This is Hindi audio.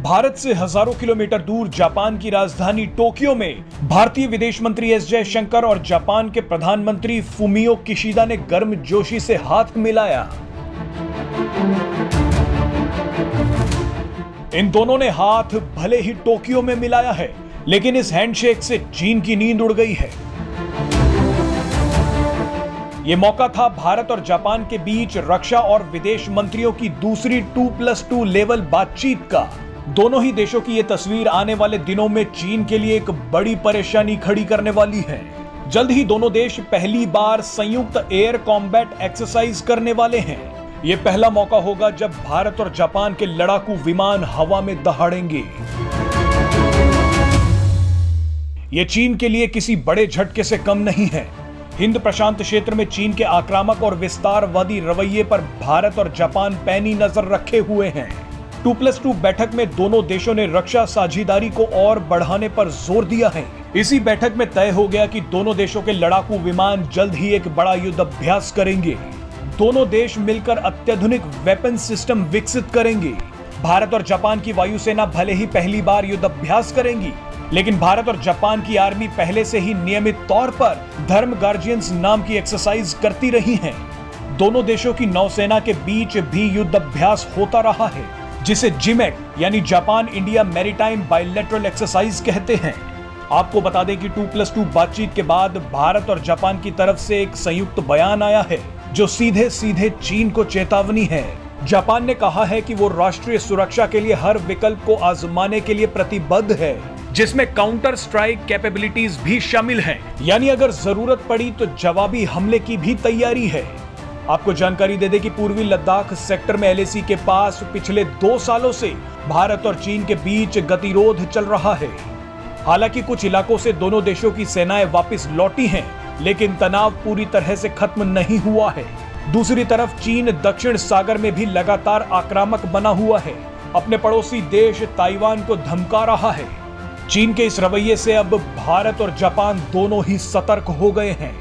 भारत से हजारों किलोमीटर दूर जापान की राजधानी टोक्यो में भारतीय विदेश मंत्री एस जयशंकर और जापान के प्रधानमंत्री फुमियो किशिदा ने गर्मजोशी से हाथ मिलाया। इन दोनों ने हाथ भले ही टोक्यो में मिलाया है, लेकिन इस हैंडशेक से चीन की नींद उड़ गई है। यह मौका था भारत और जापान के बीच रक्षा और विदेश मंत्रियों की दूसरी 2+2 लेवल बातचीत का। दोनों ही देशों की यह तस्वीर आने वाले दिनों में चीन के लिए एक बड़ी परेशानी खड़ी करने वाली है। जल्द ही दोनों देश पहली बार संयुक्त एयर कॉम्बैट एक्सरसाइज करने वाले हैं। यह पहला मौका होगा जब भारत और जापान के लड़ाकू विमान हवा में दहाड़ेंगे। यह चीन के लिए किसी बड़े झटके से कम नहीं है। हिंद प्रशांत क्षेत्र में चीन के आक्रामक और विस्तारवादी रवैये पर भारत और जापान पैनी नजर रखे हुए हैं। 2+2 बैठक में दोनों देशों ने रक्षा साझेदारी को और बढ़ाने पर जोर दिया है। इसी बैठक में तय हो गया कि दोनों देशों के लड़ाकू विमान जल्द ही एक बड़ा युद्ध अभ्यास करेंगे। दोनों देश मिलकर अत्याधुनिक वेपन सिस्टम विकसित करेंगे। भारत और जापान की वायुसेना भले ही पहली बार युद्ध अभ्यास करेंगी, लेकिन भारत और जापान की आर्मी पहले से ही नियमित तौर पर धर्म गार्जियंस नाम की एक्सरसाइज करती रही हैं। दोनों देशों की नौसेना के बीच भी युद्ध अभ्यास होता रहा है, जिसे जिमेक यानी Japan India maritime bilateral exercise कहते हैं। आपको बता दें कि 2+2 बातचीत के बाद भारत और जापान की तरफ से एक संयुक्त बयान आया है, जो सीधे सीधे चीन को चेतावनी है। जापान ने कहा है कि वो राष्ट्रीय सुरक्षा के लिए हर विकल्प को आजमाने के लिए प्रतिबद्ध है, जिसमें काउंटर स्ट्राइक कैपेबिलिटीज भी शामिल हैं। यानी अगर जरूरत पड़ी तो जवाबी हमले की भी तैयारी है। आपको जानकारी दे दें कि पूर्वी लद्दाख सेक्टर में LAC के पास पिछले 2 सालों से भारत और चीन के बीच गतिरोध चल रहा है। हालांकि कुछ इलाकों से दोनों देशों की सेनाएं वापस लौटी हैं, लेकिन तनाव पूरी तरह से खत्म नहीं हुआ है। दूसरी तरफ चीन दक्षिण सागर में भी लगातार आक्रामक बना हुआ है, अपने पड़ोसी देश ताइवान को धमका रहा है। चीन के इस रवैये से अब भारत और जापान दोनों ही सतर्क हो गए हैं।